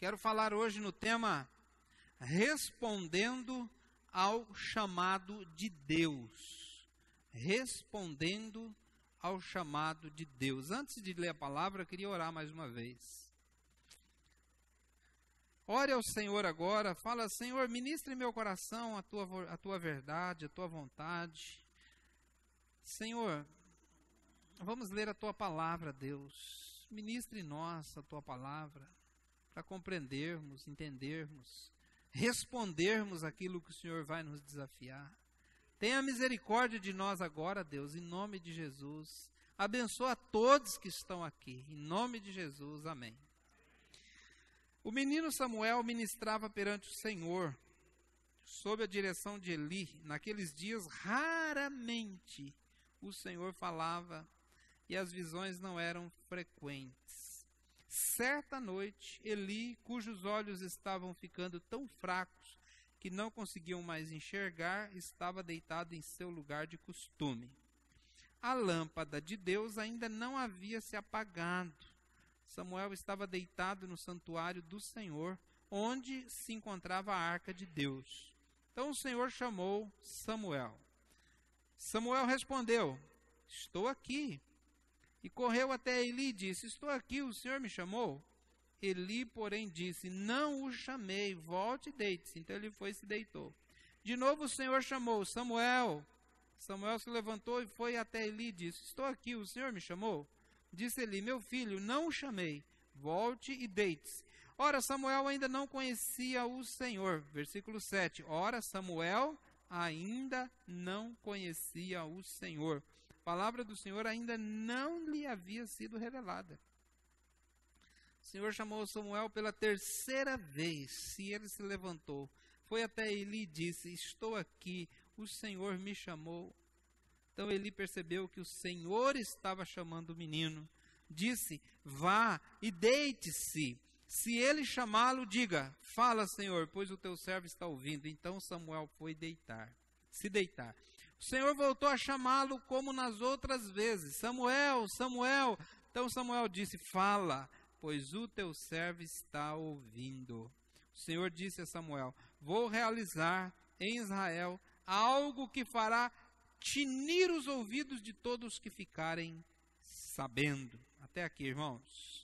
Quero falar hoje no tema respondendo ao chamado de Deus. Respondendo ao chamado de Deus. Antes de ler a palavra, eu queria orar mais uma vez. Ore ao Senhor agora, fala: Senhor, ministre em meu coração a tua verdade, a tua vontade. Senhor, vamos ler a tua palavra, Deus. Ministre em nós a tua palavra, para compreendermos, entendermos, respondermos aquilo que o Senhor vai nos desafiar. Tenha misericórdia de nós agora, Deus, em nome de Jesus. Abençoa a todos que estão aqui, em nome de Jesus, amém. O menino Samuel ministrava perante o Senhor, sob a direção de Eli. Naqueles dias, raramente o Senhor falava e as visões não eram frequentes. Certa noite, Eli, cujos olhos estavam ficando tão fracos que não conseguiam mais enxergar, estava deitado em seu lugar de costume. A lâmpada de Deus ainda não havia se apagado. Samuel estava deitado no santuário do Senhor, onde se encontrava a arca de Deus. Então o Senhor chamou Samuel. Samuel respondeu: estou aqui. E correu até Eli e disse: estou aqui, o Senhor me chamou? Eli, porém, disse: não o chamei, volte e deite-se. Então ele foi e se deitou. De novo o Senhor chamou: Samuel. Samuel se levantou e foi até Eli e disse: estou aqui, o Senhor me chamou? Disse Eli: meu filho, não o chamei, volte e deite-se. Ora, Samuel ainda não conhecia o Senhor. Versículo 7. Ora, Samuel ainda não conhecia o Senhor. A palavra do Senhor ainda não lhe havia sido revelada. O Senhor chamou Samuel pela terceira vez, e ele se levantou. Foi até Eli e disse: estou aqui, o Senhor me chamou. Então Eli percebeu que o Senhor estava chamando o menino. Disse: vá e deite-se. Se ele chamá-lo, diga: fala, Senhor, pois o teu servo está ouvindo. Então Samuel foi se deitar. O Senhor voltou a chamá-lo como nas outras vezes: Samuel, Samuel. Então Samuel disse: fala, pois o teu servo está ouvindo. O Senhor disse a Samuel: vou realizar em Israel algo que fará tinir os ouvidos de todos que ficarem sabendo. Até aqui, irmãos.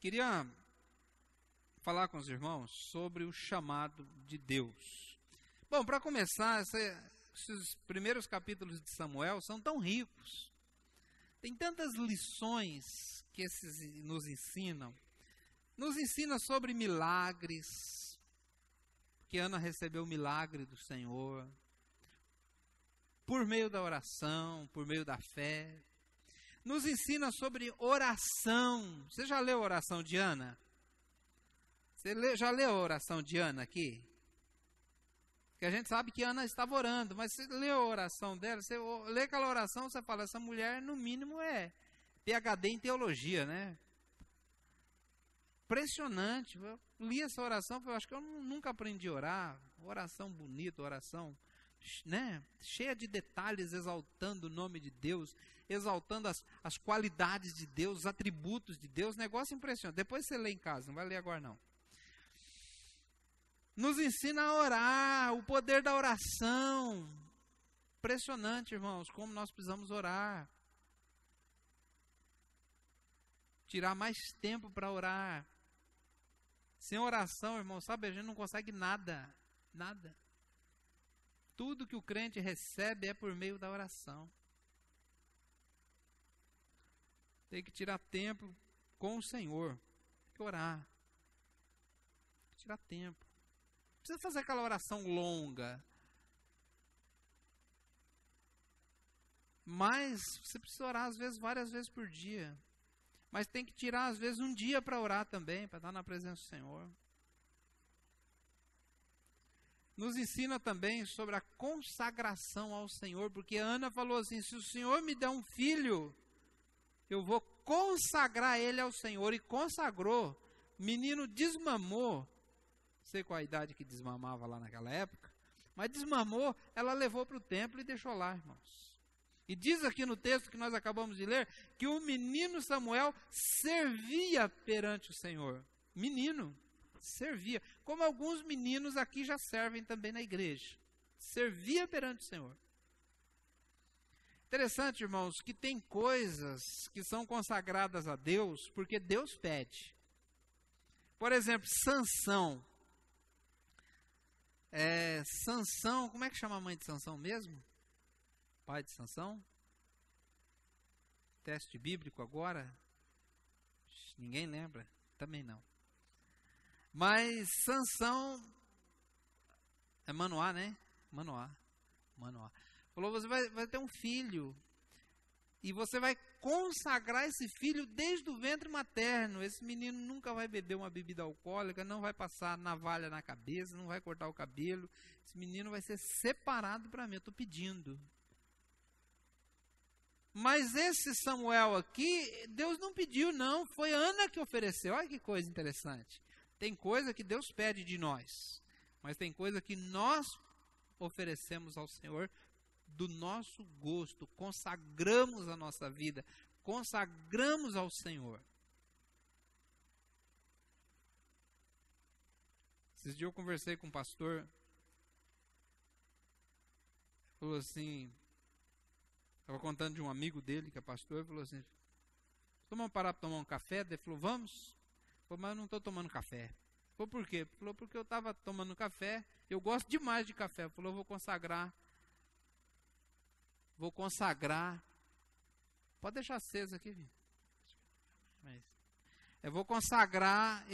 Queria falar com os irmãos sobre o chamado de Deus. Bom, para começar, esses primeiros capítulos de Samuel são tão ricos. Tem tantas lições que esses nos ensinam. Nos ensina sobre milagres, que Ana recebeu o milagre do Senhor, por meio da oração, por meio da fé. Nos ensina sobre oração. Você já leu a oração de Ana? Já leu a oração de Ana aqui? Porque a gente sabe que Ana estava orando, mas você leu a oração dela, você lê aquela oração, você fala: essa mulher no mínimo é PhD em teologia, né? Impressionante. Eu li essa oração, eu acho que eu nunca aprendi a orar. Oração bonita, oração, né, cheia de detalhes, exaltando o nome de Deus, exaltando as qualidades de Deus, os atributos de Deus. Negócio impressionante. Depois você lê em casa, não vai ler agora não. Nos ensina a orar, o poder da oração. Impressionante, irmãos, como nós precisamos orar. Tirar mais tempo para orar. Sem oração, irmão, sabe, a gente não consegue nada. Nada. Tudo que o crente recebe é por meio da oração. Tem que tirar tempo com o Senhor. Tem que orar. Tem que tirar tempo. Não precisa fazer aquela oração longa. Mas você precisa orar, às vezes, várias vezes por dia. Mas tem que tirar, às vezes, um dia para orar também, para estar na presença do Senhor. Nos ensina também sobre a consagração ao Senhor, porque Ana falou assim: se o Senhor me der um filho, eu vou consagrar ele ao Senhor. E consagrou. Menino desmamou. Não sei qual a idade que desmamava lá naquela época. Mas desmamou, ela levou para o templo e deixou lá, irmãos. E diz aqui no texto que nós acabamos de ler, que o menino Samuel servia perante o Senhor. Menino, servia. Como alguns meninos aqui já servem também na igreja. Servia perante o Senhor. Interessante, irmãos, que tem coisas que são consagradas a Deus porque Deus pede. Por exemplo, Sansão. Sansão, como é que chama a mãe de Sansão mesmo? Pai de Sansão? Teste bíblico agora? Ninguém lembra? Também não. Mas Sansão é Manoá, né? Manoá. Falou, você vai ter um filho e você vai consagrar esse filho desde o ventre materno. Esse menino nunca vai beber uma bebida alcoólica, não vai passar navalha na cabeça, não vai cortar o cabelo. Esse menino vai ser separado para mim, eu estou pedindo. Mas esse Samuel aqui, Deus não pediu não, foi Ana que ofereceu. Olha que coisa interessante. Tem coisa que Deus pede de nós, mas tem coisa que nós oferecemos ao Senhor do nosso gosto, consagramos a nossa vida, consagramos ao Senhor. Esses dias eu conversei com um pastor, falou assim, estava contando de um amigo dele que é pastor, falou assim, vamos parar para tomar um café? Ele falou, vamos. Falou, mas eu não estou tomando café. Falou, por quê? Falou, porque eu estava tomando café, eu gosto demais de café. Falou, eu vou consagrar, pode deixar aceso aqui, eu vou consagrar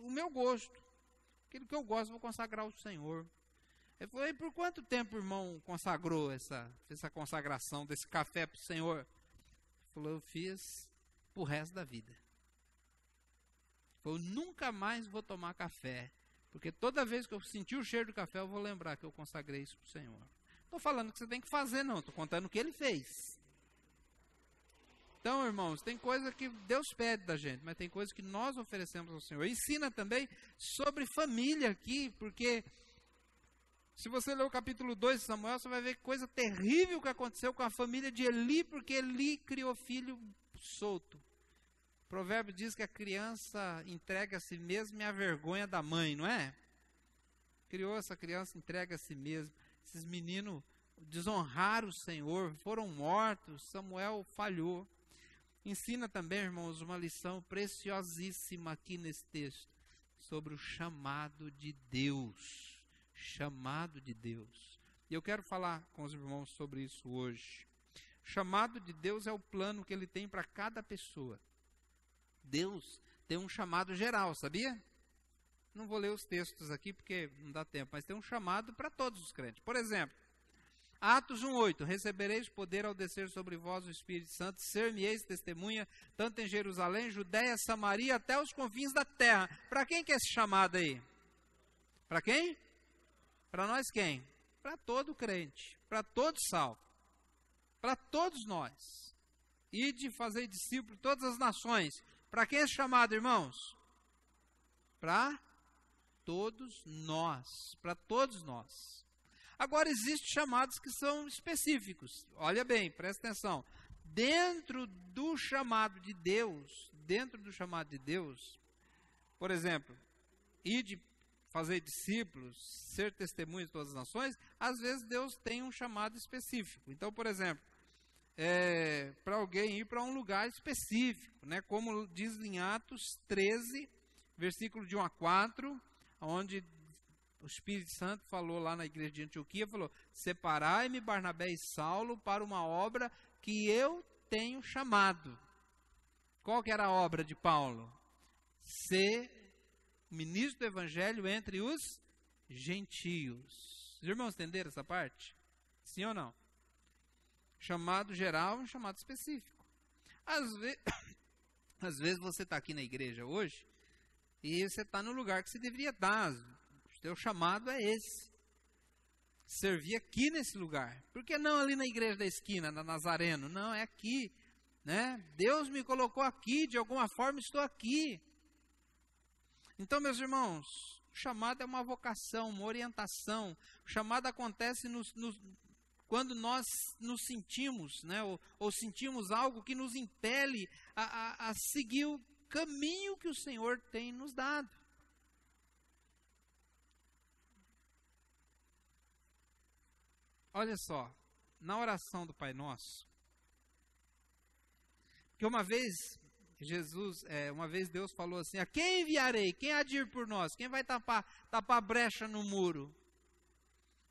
o meu gosto, aquilo que eu gosto, vou consagrar ao Senhor. Ele falou, e por quanto tempo o irmão consagrou essa consagração desse café para o Senhor? Ele falou, eu fiz pro resto da vida. Ele falou, eu nunca mais vou tomar café, porque toda vez que eu sentir o cheiro do café, eu vou lembrar que eu consagrei isso para o Senhor. Estou falando que você tem que fazer, não. Estou contando o que ele fez. Então, irmãos, tem coisa que Deus pede da gente, mas tem coisa que nós oferecemos ao Senhor. Ensina também sobre família aqui, porque se você ler o capítulo 2 de Samuel, você vai ver que coisa terrível que aconteceu com a família de Eli, porque Eli criou filho solto. O provérbio diz que a criança entrega a si mesma e a vergonha da mãe, não é? Criou essa criança, entrega a si mesma. Esses meninos desonraram o Senhor, foram mortos, Samuel falhou. Ensina também, irmãos, uma lição preciosíssima aqui nesse texto, sobre o chamado de Deus. Chamado de Deus. E eu quero falar com os irmãos sobre isso hoje. O chamado de Deus é o plano que Ele tem para cada pessoa. Deus tem um chamado geral, sabia? Não vou ler os textos aqui porque não dá tempo, mas tem um chamado para todos os crentes. Por exemplo, Atos 1:8, recebereis poder ao descer sobre vós o Espírito Santo, ser-me-eis testemunha, tanto em Jerusalém, Judéia, Samaria, até os confins da terra. Para quem que é esse chamado aí? Para quem? Para nós quem? Para todo crente, para todo salvo, para todos nós. Ide fazer discípulo de todas as nações. Para quem é esse chamado, irmãos? Para todos nós, para todos nós. Agora, existem chamados que são específicos. Olha bem, presta atenção. Dentro do chamado de Deus, por exemplo, ide fazer discípulos, ser testemunhas de todas as nações, às vezes Deus tem um chamado específico. Então, por exemplo, para alguém ir para um lugar específico, né? Como diz em Atos 13, versículo de 1 a 4, onde o Espírito Santo falou lá na igreja de Antioquia, falou, separai-me Barnabé e Saulo para uma obra que eu tenho chamado. Qual que era a obra de Paulo? Ser ministro do Evangelho entre os gentios. Os irmãos entenderam essa parte? Sim ou não? Chamado geral e chamado específico. Às vezes você está aqui na igreja hoje e você está no lugar que você deveria estar. O teu chamado é esse. Servir aqui nesse lugar. Por que não ali na igreja da esquina, na Nazareno? Não, é aqui. Né? Deus me colocou aqui, de alguma forma estou aqui. Então, meus irmãos, chamado é uma vocação, uma orientação. O chamado acontece quando nós nos sentimos, né, ou sentimos algo que nos impele a seguir o caminho que o Senhor tem nos dado. Olha só, na oração do Pai Nosso, que uma vez Deus falou assim: a quem enviarei? Quem há de ir por nós? Quem vai tapar a brecha no muro?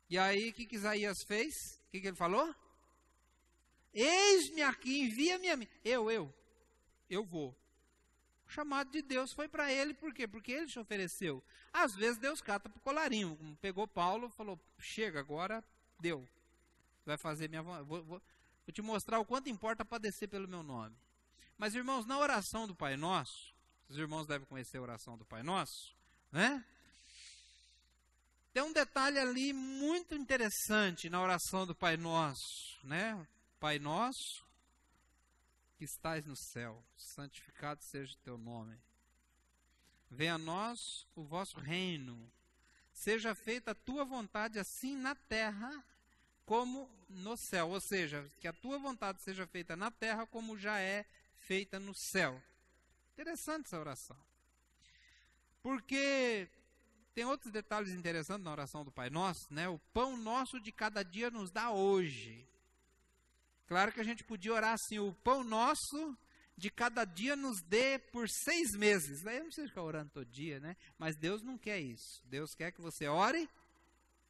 E aí, o que Isaías fez? O que ele falou? Eis-me aqui, envia-me a mim. Eu vou. O chamado de Deus foi para ele, por quê? Porque ele se ofereceu. Às vezes Deus cata para o colarinho. Pegou Paulo e falou: chega, agora deu. Vai fazer minha vontade. Vou te mostrar o quanto importa padecer pelo meu nome. Mas, irmãos, na oração do Pai Nosso, os irmãos devem conhecer a oração do Pai Nosso, né? Tem um detalhe ali muito interessante na oração do Pai Nosso, né? Pai Nosso, que estais no céu, santificado seja o teu nome. Venha a nós o vosso reino. Seja feita a tua vontade assim na terra como no céu. Ou seja, que a tua vontade seja feita na terra como já é feita no céu. Interessante essa oração. Porque tem outros detalhes interessantes na oração do Pai Nosso, né? O pão nosso de cada dia nos dá hoje. Claro que a gente podia orar assim: o pão nosso de cada dia nos dê por 6 meses. Daí não precisa ficar orando todo dia, né? Mas Deus não quer isso. Deus quer que você ore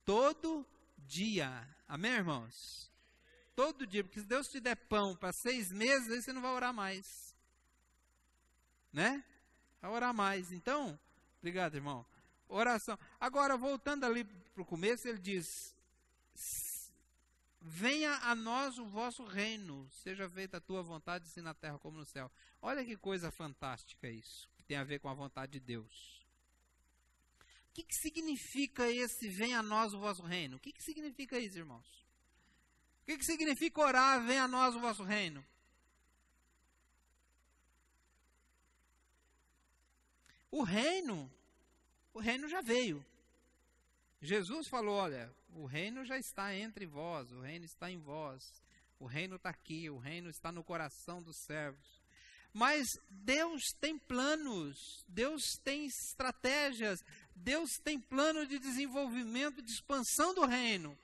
todo dia. Amém, irmãos? Todo dia, porque se Deus te der pão para 6 meses, aí você não vai orar mais. Né? Vai orar mais. Então, obrigado, irmão. Oração. Agora, voltando ali para o começo, ele diz: venha a nós o vosso reino, seja feita a tua vontade, assim na terra como no céu. Olha que coisa fantástica isso, que tem a ver com a vontade de Deus. O que significa esse venha a nós o vosso reino? O que significa isso, irmãos? O que significa orar, venha a nós o vosso reino? O reino já veio. Jesus falou: olha, o reino já está entre vós, o reino está em vós, o reino está aqui, o reino está no coração dos servos. Mas Deus tem planos, Deus tem estratégias, Deus tem plano de desenvolvimento, de expansão do reino.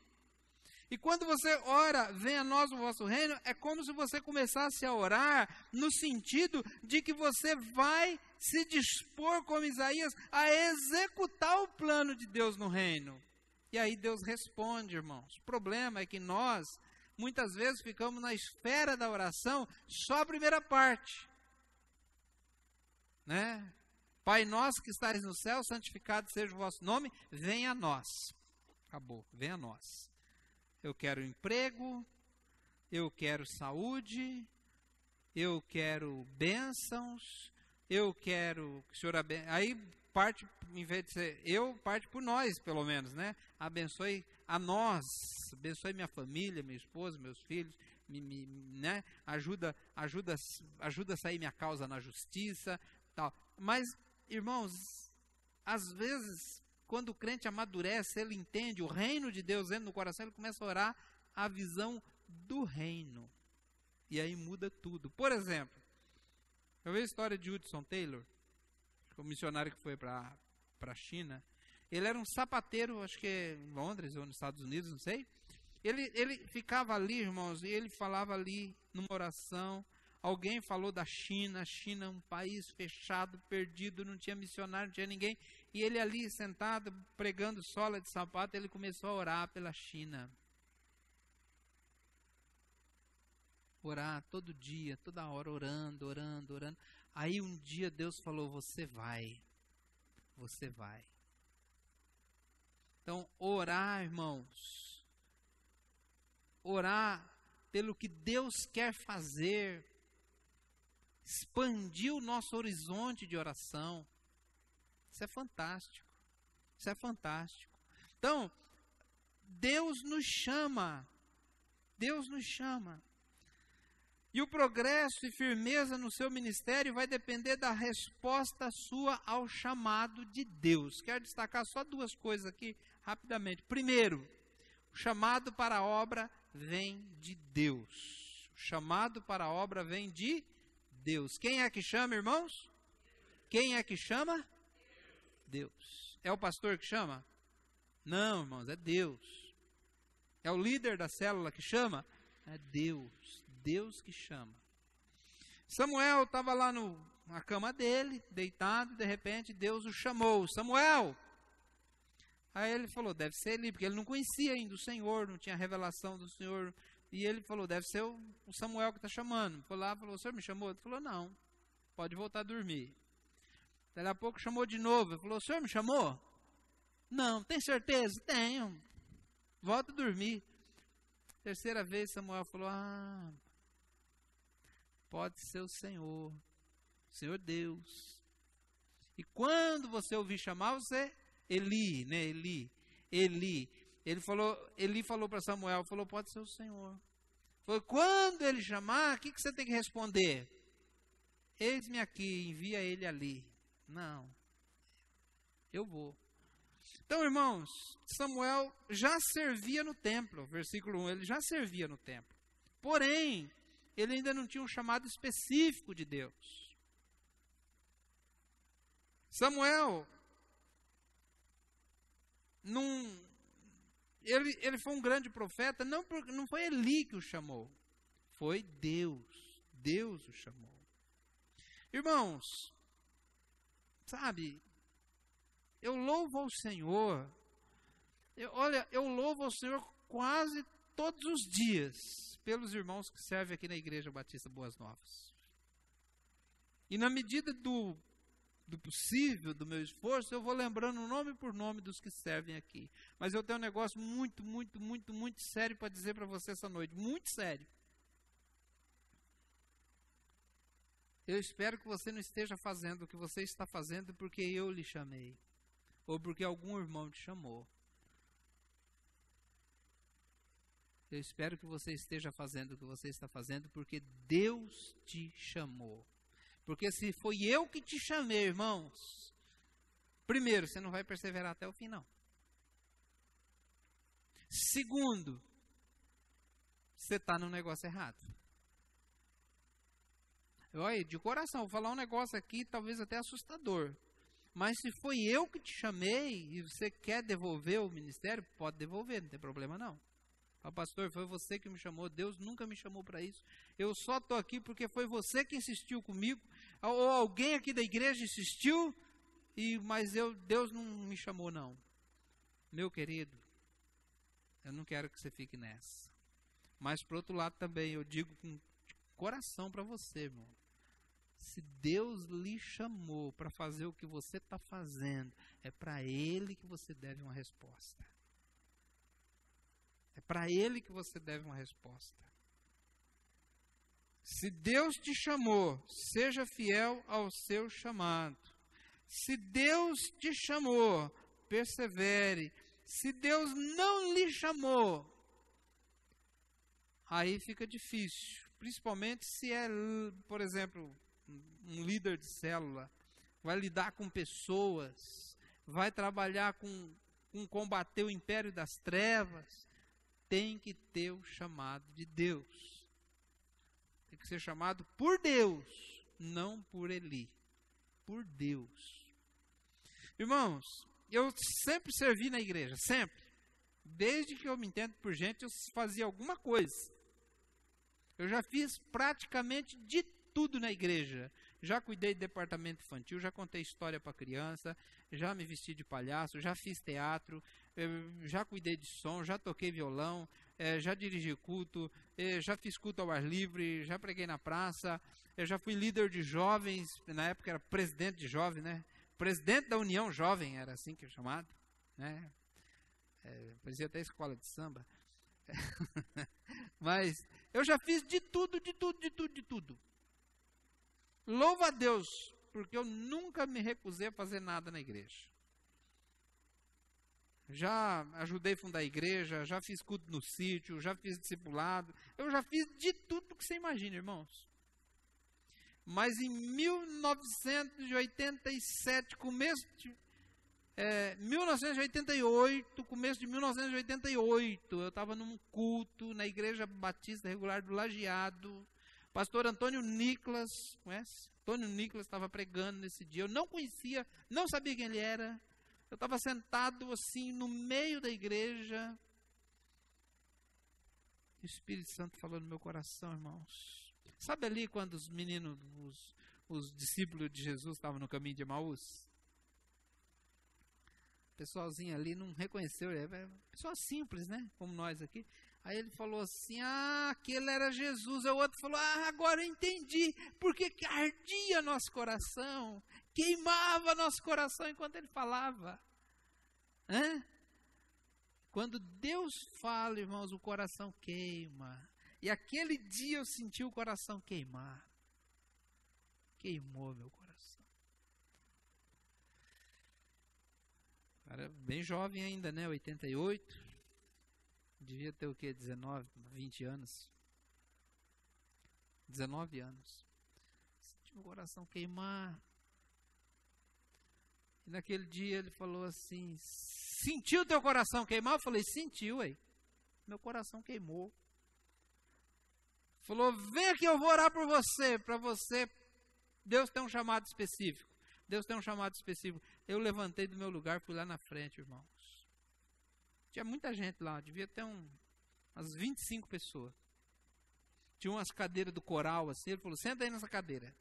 E quando você ora, venha a nós o vosso reino, é como se você começasse a orar no sentido de que você vai se dispor, como Isaías, a executar o plano de Deus no reino. E aí Deus responde, irmãos. O problema é que nós, muitas vezes, ficamos na esfera da oração só a primeira parte. Né? Pai nosso que estais no céu, santificado seja o vosso nome, venha a nós. Acabou, venha a nós. Eu quero emprego, eu quero saúde, eu quero bênçãos, eu quero que o Senhor abençoe. Aí parte, em vez de ser eu, parte por nós, pelo menos, né? Abençoe a nós, abençoe minha família, minha esposa, meus filhos, né? Ajuda a sair minha causa na justiça, tal. Mas, irmãos, às vezes, quando o crente amadurece, ele entende o reino de Deus dentro do coração, ele começa a orar a visão do reino. E aí muda tudo. Por exemplo, eu vi a história de Hudson Taylor, o missionário que foi para a China. Ele era um sapateiro, acho que em Londres ou nos Estados Unidos, não sei. Ele ficava ali, irmãos, e ele falava ali numa oração. Alguém falou da China, a China é um país fechado, perdido, não tinha missionário, não tinha ninguém. E ele ali sentado, pregando sola de sapato, ele começou a orar pela China. Orar todo dia, toda hora, orando. Aí um dia Deus falou: você vai. Então, orar, irmãos, orar pelo que Deus quer fazer, expandir o nosso horizonte de oração, isso é fantástico, Então, Deus nos chama, E o progresso e firmeza no seu ministério vai depender da resposta sua ao chamado de Deus. Quero destacar só duas coisas aqui rapidamente. Primeiro, o chamado para a obra vem de Deus. O chamado para a obra vem de Deus. Quem é que chama, irmãos? Quem é que chama? Deus. É o pastor que chama? Não, irmãos, é Deus. É o líder da célula que chama? É Deus. Deus que chama. Samuel estava lá na cama dele, deitado, de repente Deus o chamou. Samuel! Aí ele falou, deve ser ele, porque ele não conhecia ainda o Senhor, não tinha revelação do Senhor. E ele falou, deve ser o Samuel que está chamando. Foi lá, falou, o senhor me chamou? Ele falou, não, pode voltar a dormir. Daí a pouco chamou de novo, ele falou, o senhor me chamou? Não, tem certeza? Tenho. Volta a dormir. Terceira vez Samuel falou, pode ser o Senhor Deus. E quando você ouvir chamar, você, Eli, né, Eli. Eli falou para Samuel, falou, pode ser o Senhor. Foi quando ele chamar, o que você tem que responder? Eis-me aqui, envia ele ali. Não, eu vou. Então, irmãos, Samuel já servia no templo, versículo 1, ele já servia no templo. Porém, ele ainda não tinha um chamado específico de Deus. Samuel, ele foi um grande profeta, não foi Eli que o chamou, foi Deus. Deus o chamou. Irmãos, sabe, eu louvo ao Senhor, eu louvo ao Senhor quase todos os dias, pelos irmãos que servem aqui na Igreja Batista Boas Novas. E na medida do possível, do meu esforço, eu vou lembrando nome por nome dos que servem aqui. Mas eu tenho um negócio muito sério para dizer para você essa noite, muito sério. Eu espero que você não esteja fazendo o que você está fazendo porque eu lhe chamei, ou porque algum irmão te chamou. Eu espero que você esteja fazendo o que você está fazendo porque Deus te chamou. Porque se foi eu que te chamei, irmãos, primeiro, você não vai perseverar até o fim, não. Segundo, você está no negócio errado. Olha, de coração, vou falar um negócio aqui, talvez até assustador. Mas se foi eu que te chamei e você quer devolver o ministério, pode devolver, não tem problema não. Pastor, foi você que me chamou, Deus nunca me chamou para isso. Eu só estou aqui porque foi você que insistiu comigo, ou alguém aqui da igreja insistiu, mas Deus não me chamou não. Meu querido, eu não quero que você fique nessa. Mas por outro lado também, eu digo com coração para você, irmão. Se Deus lhe chamou para fazer o que você está fazendo, é para Ele que você deve uma resposta. É para Ele que você deve uma resposta. Se Deus te chamou, seja fiel ao seu chamado. Se Deus te chamou, persevere. Se Deus não lhe chamou, aí fica difícil. Principalmente se é, por exemplo, um líder de célula, vai lidar com pessoas, vai trabalhar com combater o império das trevas. Tem que ter o chamado de Deus. Tem que ser chamado por Deus, não por Eli. Por Deus. Irmãos, eu sempre servi na igreja, sempre. Desde que eu me entendo por gente, eu fazia alguma coisa. Eu já fiz praticamente de tudo na igreja. Já cuidei de departamento infantil, já contei história para criança, já me vesti de palhaço, já fiz teatro, já cuidei de som, já toquei violão, já dirigi culto, já fiz culto ao ar livre, já preguei na praça, já fui líder de jovens, na época era presidente de jovem, né? Presidente da União Jovem, era assim que é chamado, né? Parecia até escola de samba. Mas eu já fiz de tudo. Louva a Deus, porque eu nunca me recusei a fazer nada na igreja. já ajudei a fundar a igreja, já fiz culto no sítio, já fiz discipulado, eu já fiz de tudo que você imagina, irmãos. Mas em 1987, 1988, começo de 1988, eu estava num culto na Igreja Batista Regular do Lajeado. Pastor Antônio Nicolas, conhece? Antônio Nicolas estava pregando nesse dia. Eu não conhecia, não sabia quem ele era. Eu estava sentado assim no meio da igreja. E o Espírito Santo falou no meu coração, irmãos. Sabe ali quando os meninos, os discípulos de Jesus estavam no caminho de Emaús? O pessoalzinho ali não reconheceu, pessoal simples, né? Como nós aqui. Aí ele falou assim, aquele era Jesus. Aí o outro falou, agora eu entendi. Porque ardia nosso coração, queimava nosso coração enquanto ele falava. Quando Deus fala, irmãos, o coração queima. E aquele dia eu senti o coração queimar. Queimou meu coração. Era bem jovem ainda, né? 88. Devia ter o quê? 19, 20 anos. 19 anos. Senti meu coração queimar. E naquele dia ele falou assim, sentiu teu coração queimar? Eu falei, sentiu, aí. Meu coração queimou. Falou, vem aqui, eu vou orar por você, para você. Deus tem um chamado específico. Deus tem um chamado específico. Eu levantei do meu lugar, fui lá na frente, irmãos. Tinha muita gente lá, devia ter umas 25 pessoas. Tinha umas cadeiras do coral assim, ele falou, senta aí nessa cadeira,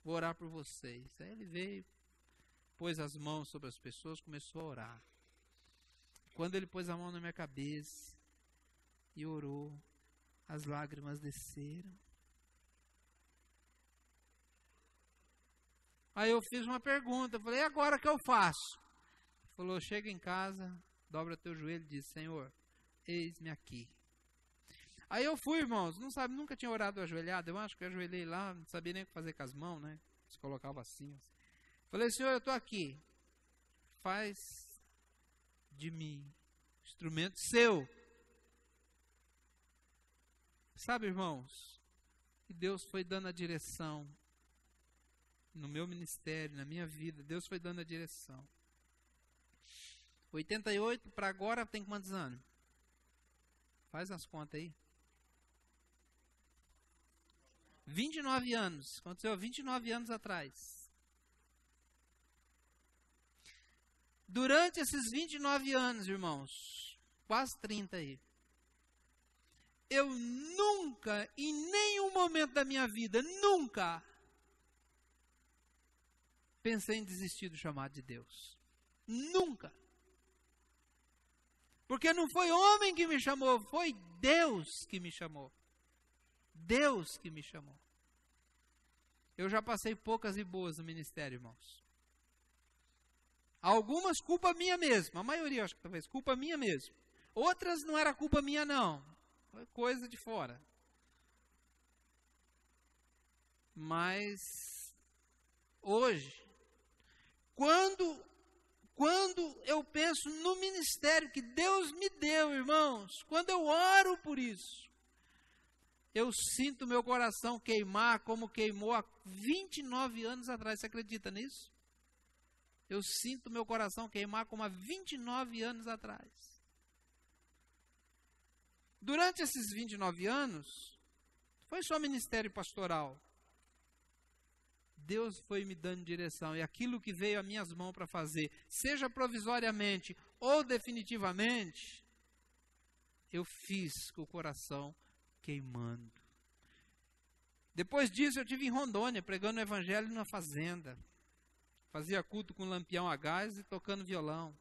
vou orar por vocês. Aí ele veio, pôs as mãos sobre as pessoas, começou a orar. Quando ele pôs a mão na minha cabeça e orou, as lágrimas desceram. Aí eu fiz uma pergunta, falei, e agora o que eu faço? Ele falou, chega em casa, dobra teu joelho e diz, Senhor, eis-me aqui. Aí eu fui, irmãos, nunca tinha orado ajoelhado, eu acho que eu ajoelhei lá, não sabia nem o que fazer com as mãos, né? Se colocava assim. Falei, Senhor, eu estou aqui, faz de mim instrumento seu. Sabe, irmãos, que Deus foi dando a direção no meu ministério, na minha vida, Deus foi dando a direção. 88 para agora tem quantos anos? Faz as contas aí. 29 anos. Aconteceu 29 anos atrás. Durante esses 29 anos, irmãos, quase 30 aí, eu nunca, em nenhum momento da minha vida, nunca pensei em desistir do chamado de Deus. Nunca. Porque não foi homem que me chamou, foi Deus que me chamou. Deus que me chamou. Eu já passei poucas e boas no ministério, irmãos. Algumas culpa minha mesmo, a maioria acho que talvez culpa minha mesmo. Outras não era culpa minha não, foi coisa de fora. Mas hoje, quando eu penso no ministério que Deus me deu, irmãos, quando eu oro por isso, eu sinto meu coração queimar como queimou há 29 anos atrás. Você acredita nisso? Eu sinto meu coração queimar como há 29 anos atrás. Durante esses 29 anos, foi só ministério pastoral. Deus foi me dando direção, e aquilo que veio às minhas mãos para fazer, seja provisoriamente ou definitivamente, eu fiz com o coração queimando. Depois disso eu estive em Rondônia, pregando o evangelho numa fazenda. Fazia culto com lampião a gás e tocando violão.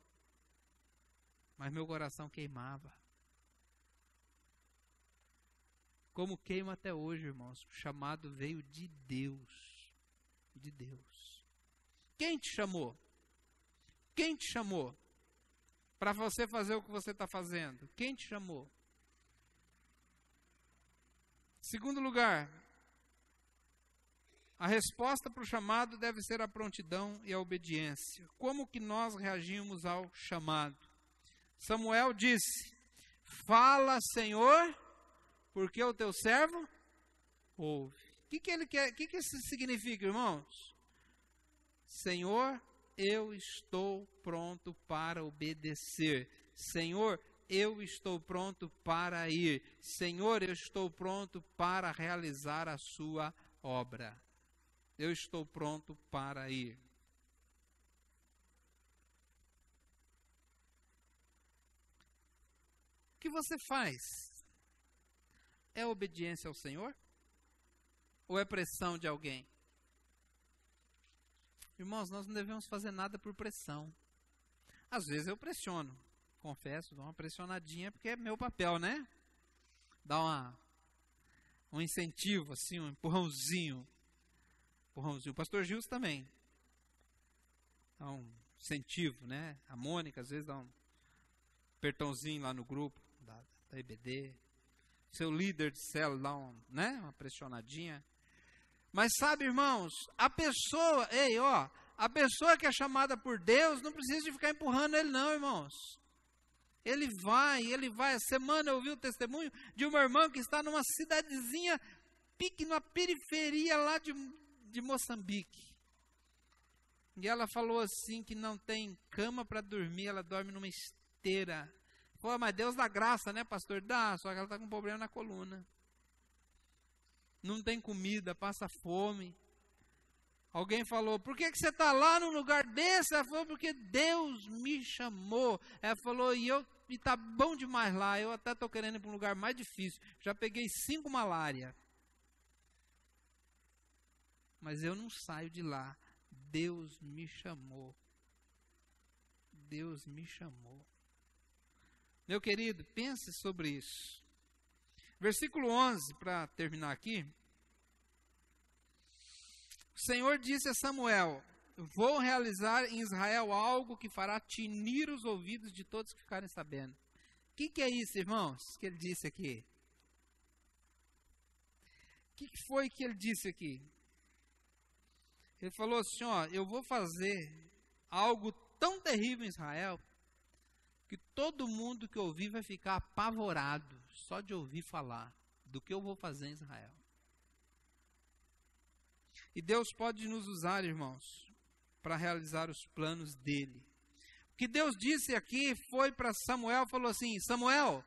Mas meu coração queimava. Como queima até hoje, irmãos. O chamado veio de Deus. De Deus. Quem te chamou? Quem te chamou para você fazer o que você está fazendo? Quem te chamou? Segundo lugar, a resposta para o chamado deve ser a prontidão e a obediência. Como que nós reagimos ao chamado? Samuel disse: fala, Senhor, porque o teu servo ouve. O que ele quer? O que isso significa, irmãos? Senhor, eu estou pronto para obedecer. Senhor, eu estou pronto para ir. Senhor, eu estou pronto para realizar a sua obra. Eu estou pronto para ir. O que você faz? É obediência ao Senhor? Ou é pressão de alguém? Irmãos, nós não devemos fazer nada por pressão. Às vezes eu pressiono, confesso, dou uma pressionadinha, porque é meu papel, né? Dá um incentivo, assim, um empurrãozinho. O pastor Gilson também dá um incentivo, né? A Mônica às vezes dá um apertãozinho lá no grupo da IBD. Seu líder de célula dá uma pressionadinha. Mas sabe, irmãos, a pessoa que é chamada por Deus não precisa de ficar empurrando ele não, irmãos. Ele vai. A semana eu ouvi o testemunho de uma irmã que está numa cidadezinha na periferia lá de Moçambique. E ela falou assim que não tem cama para dormir, ela dorme numa esteira. Pô, mas Deus dá graça, né, pastor? Dá, só que ela está com um problema na coluna. Não tem comida, passa fome. Alguém falou, por que você está lá num lugar desse? Ela falou, porque Deus me chamou. Ela falou, e está bom demais lá, eu até estou querendo ir para um lugar mais difícil. Já peguei 5 malária. Mas eu não saio de lá. Deus me chamou. Deus me chamou. Meu querido, pense sobre isso. Versículo 11, para terminar aqui. O Senhor disse a Samuel: vou realizar em Israel algo que fará tinir os ouvidos de todos que ficarem sabendo. O que é isso, irmãos, que ele disse aqui? O que foi que ele disse aqui? Ele falou assim, eu vou fazer algo tão terrível em Israel, que todo mundo que ouvir vai ficar apavorado, só de ouvir falar do que eu vou fazer em Israel. E Deus pode nos usar, irmãos, para realizar os planos dele. O que Deus disse aqui foi para Samuel, falou assim, Samuel,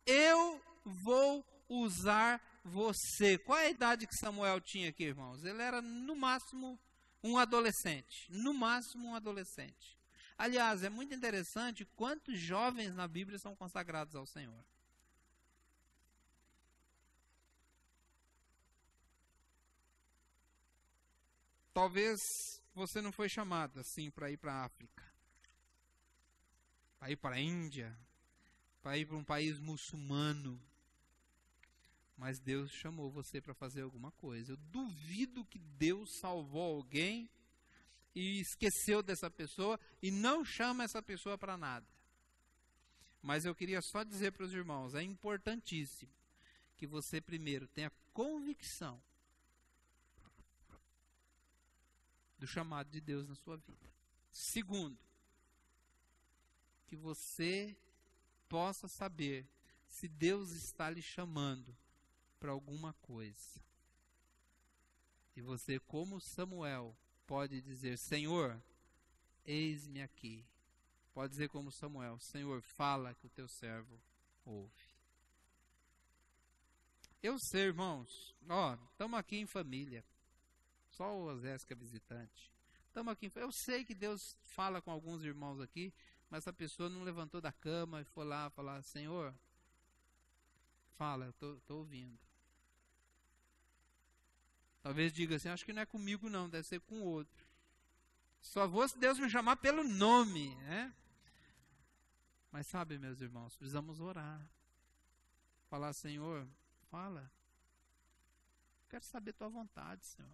eu vou usar você. Qual é a idade que Samuel tinha aqui, irmãos? Ele era, no máximo, um adolescente. No máximo, um adolescente. Aliás, é muito interessante quantos jovens na Bíblia são consagrados ao Senhor. Talvez você não foi chamado assim para ir para a África, para ir para a Índia, para ir para um país muçulmano. Mas Deus chamou você para fazer alguma coisa. Eu duvido que Deus salvou alguém e esqueceu dessa pessoa e não chama essa pessoa para nada. Mas eu queria só dizer para os irmãos, é importantíssimo que você primeiro tenha convicção do chamado de Deus na sua vida. Segundo, que você possa saber se Deus está lhe chamando para alguma coisa. E você, como Samuel, pode dizer, Senhor, eis-me aqui. Pode dizer como Samuel, Senhor, fala que o teu servo ouve. Eu sei, irmãos, estamos aqui em família. Só o Osés que é visitante. Estamos aqui. Eu sei que Deus fala com alguns irmãos aqui, mas essa pessoa não levantou da cama e foi lá falar, Senhor, fala, eu estou ouvindo. Talvez diga assim, acho que não é comigo não, deve ser com outro. Só vou se Deus me chamar pelo nome, né? Mas sabe, meus irmãos, precisamos orar. Falar, Senhor, fala. Quero saber tua vontade, Senhor.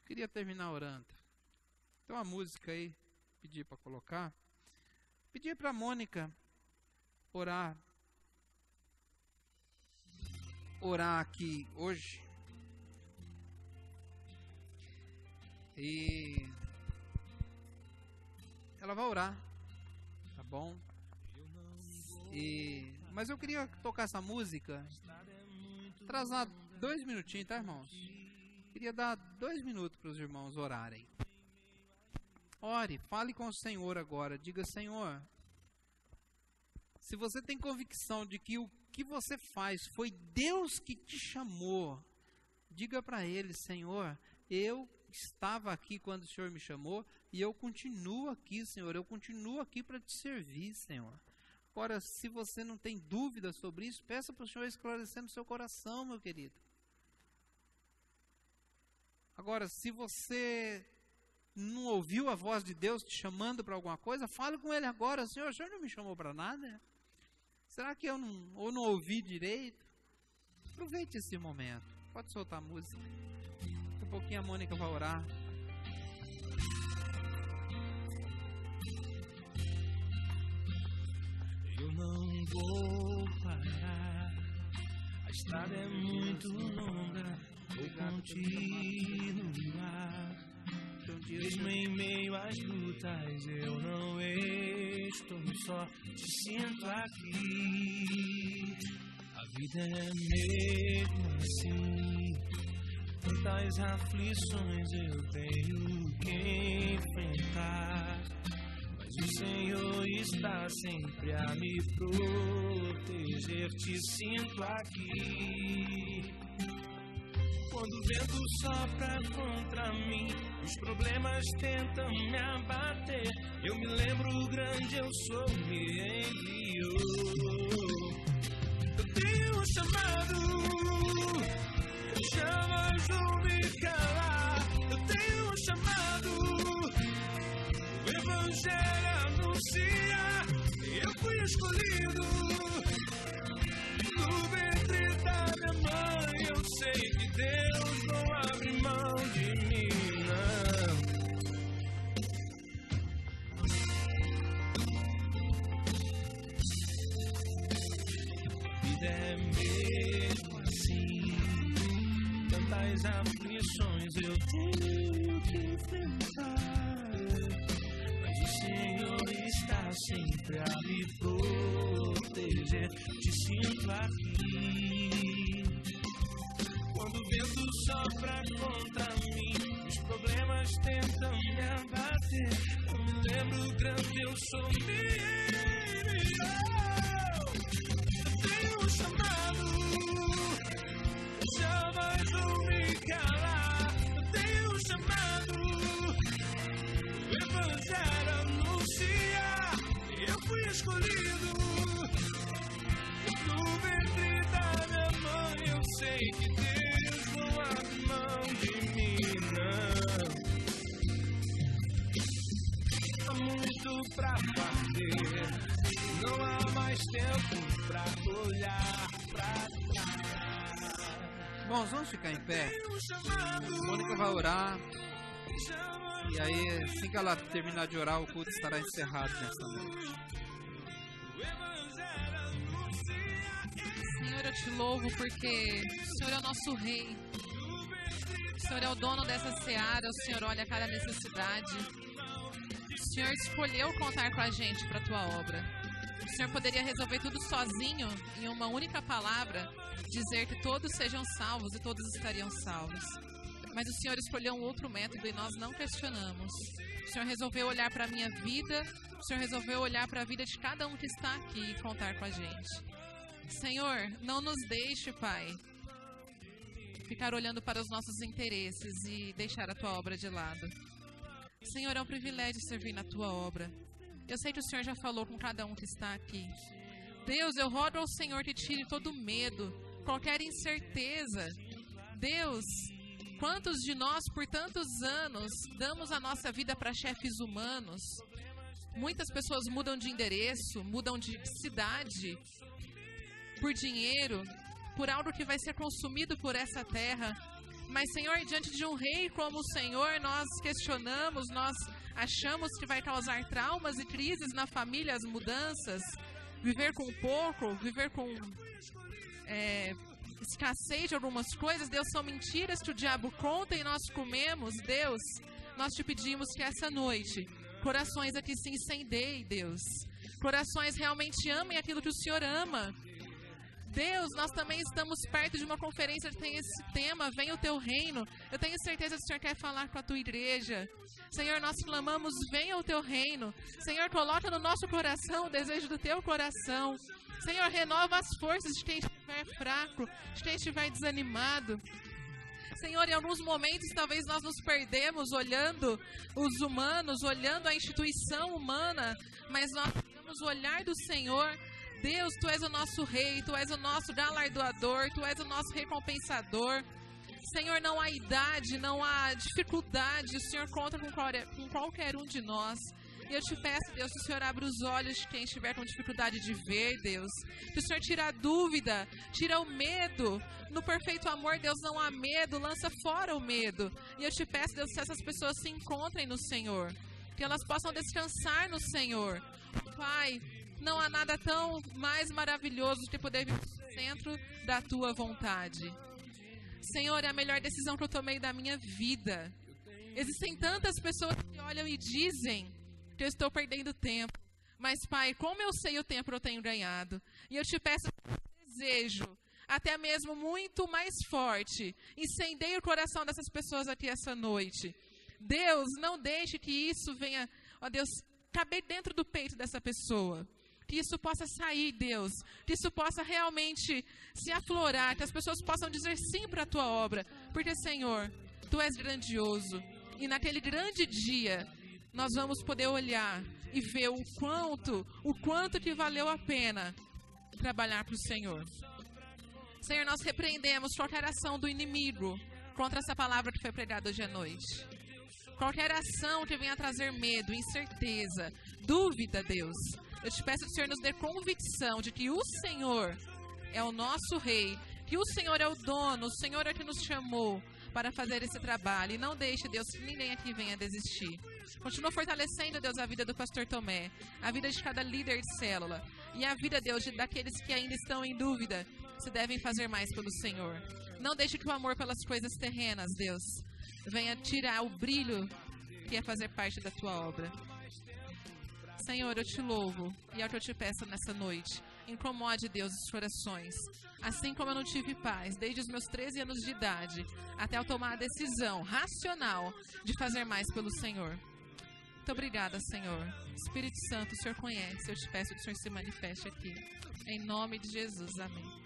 Queria terminar orando. Tem uma música aí, pedi para colocar. Pedi para a Mônica orar aqui hoje. E ela vai orar, tá bom? Mas eu queria tocar essa música, atrasar 2 minutinhos, tá, irmãos? Queria dar 2 minutos para os irmãos orarem. Ore, fale com o Senhor agora. Diga: Senhor, se você tem convicção de que o que você faz foi Deus que te chamou, diga para Ele: Senhor, eu estava aqui quando o Senhor me chamou e eu continuo aqui, Senhor. Eu continuo aqui para te servir, Senhor. Agora, se você não tem dúvida sobre isso, peça para o Senhor esclarecer no seu coração, meu querido. Agora, se você não ouviu a voz de Deus te chamando para alguma coisa, fale com Ele agora: Senhor, o Senhor não me chamou para nada? Será que eu não ouvi direito? Aproveite esse momento. Pode soltar a música. Daqui a pouquinho a Mônica vai orar. Eu não vou parar, a estrada é muito longa, vou continuar. Mesmo em meio às lutas, eu não estou só, te sinto aqui. A vida é mesmo assim, quantas aflições eu tenho que enfrentar. Mas o Senhor está sempre a me proteger, te sinto aqui. Quando o vento sopra contra mim, os problemas tentam me abater, eu me lembro o grande eu sou me enviou. Eu tenho um chamado, jamais vou me calar. Eu tenho um chamado, o Evangelho anuncia, eu fui escolhido. No ventre da minha mãe eu sei que Deus não abre mão de mim, não. A vida é mesmo assim, tantas aflições eu tenho que enfrentar, mas o Senhor está sempre a me proteger, te sinto aqui. Quando o vento sopra contra mim, os problemas tentam me abater, eu me lembro o grande eu sou me enviou. Eu tenho um chamado, jamais vou me calar. Eu tenho um chamado, o Evangelho anuncia, eu fui escolhido. No ventre da minha mãe eu sei que Deus não abre mão de mim, não. Há muito pra fazer, não há mais tempo pra olhar pra trás. Bom, vamos ficar em pé. A Mônica vai orar. E aí, assim que ela terminar de orar, o culto estará encerrado nessa noite. Senhor, eu te louvo porque o Senhor é o nosso rei. O Senhor é o dono dessa seara, o Senhor olha cada necessidade. O Senhor escolheu contar com a gente para a tua obra. O Senhor poderia resolver tudo sozinho, em uma única palavra, dizer que todos sejam salvos e todos estariam salvos. Mas o Senhor escolheu um outro método e nós não questionamos. O Senhor resolveu olhar para a minha vida, o Senhor resolveu olhar para a vida de cada um que está aqui e contar com a gente. Senhor, não nos deixe, Pai, ficar olhando para os nossos interesses e deixar a Tua obra de lado. Senhor, é um privilégio servir na Tua obra. Eu sei que o Senhor já falou com cada um que está aqui. Deus, eu rogo ao Senhor que tire todo medo, qualquer incerteza. Deus, quantos de nós, por tantos anos, damos a nossa vida para chefes humanos? Muitas pessoas mudam de endereço, mudam de cidade, por dinheiro, por algo que vai ser consumido por essa terra. Mas, Senhor, diante de um rei como o Senhor, nós questionamos, nós achamos que vai causar traumas e crises na família, as mudanças. Viver com pouco, viver com escassez de algumas coisas, Deus, são mentiras que o diabo conta e nós comemos. Deus, nós te pedimos que essa noite Corações aqui se incendeiem, Deus. Corações realmente amem aquilo que o Senhor ama. Deus, nós também estamos perto de uma conferência que tem esse tema, Venha o Teu Reino. Eu tenho certeza que o Senhor quer falar com a Tua igreja. Senhor, nós clamamos, venha o Teu Reino. Senhor, coloca no nosso coração o desejo do Teu coração. Senhor, renova as forças de quem estiver fraco, de quem estiver desanimado. Senhor, em alguns momentos talvez nós nos perdemos olhando os humanos, olhando a instituição humana, mas nós temos o olhar do Senhor. Deus, Tu és o nosso Rei, Tu és o nosso galardoador, Tu és o nosso recompensador. Senhor, não há idade, não há dificuldade, o Senhor conta com qualquer um de nós. E eu te peço, Deus, que o Senhor abra os olhos de quem estiver com dificuldade de ver, Deus. Que o Senhor tire a dúvida, tira o medo. No perfeito amor, Deus, não há medo, lança fora o medo. E eu te peço, Deus, que essas pessoas se encontrem no Senhor, que elas possam descansar no Senhor. Pai, não há nada tão mais maravilhoso do que poder viver no centro da Tua vontade. Senhor, é a melhor decisão que eu tomei da minha vida. Existem tantas pessoas que olham e dizem que eu estou perdendo tempo. Mas, Pai, como eu sei o tempo que eu tenho ganhado? E eu te peço um desejo, até mesmo muito mais forte. Incendeie o coração dessas pessoas aqui essa noite. Deus, não deixe que isso venha, ó Deus, caber dentro do peito dessa pessoa. Que isso possa sair, Deus. Que isso possa realmente se aflorar. Que as pessoas possam dizer sim para a Tua obra. Porque, Senhor, Tu és grandioso. E naquele grande dia, nós vamos poder olhar e ver o quanto que valeu a pena trabalhar para o Senhor. Senhor, nós repreendemos qualquer ação do inimigo contra essa palavra que foi pregada hoje à noite. Qualquer ação que venha trazer medo, incerteza, dúvida, Deus. Eu te peço que o Senhor nos dê convicção de que o Senhor é o nosso Rei, que o Senhor é o dono, o Senhor é que nos chamou para fazer esse trabalho. E não deixe, Deus, que ninguém aqui venha desistir. Continua fortalecendo, Deus, a vida do pastor Tomé, a vida de cada líder de célula e a vida, Deus, daqueles que ainda estão em dúvida se devem fazer mais pelo Senhor. Não deixe que o amor pelas coisas terrenas, Deus, venha tirar o brilho que é fazer parte da Tua obra. Senhor, eu te louvo e é o que eu te peço nessa noite. Incomode, Deus, os corações. Assim como eu não tive paz desde os meus 13 anos de idade até eu tomar a decisão racional de fazer mais pelo Senhor. Muito obrigada, Senhor. Espírito Santo, o Senhor conhece. Eu te peço que o Senhor se manifeste aqui. Em nome de Jesus. Amém.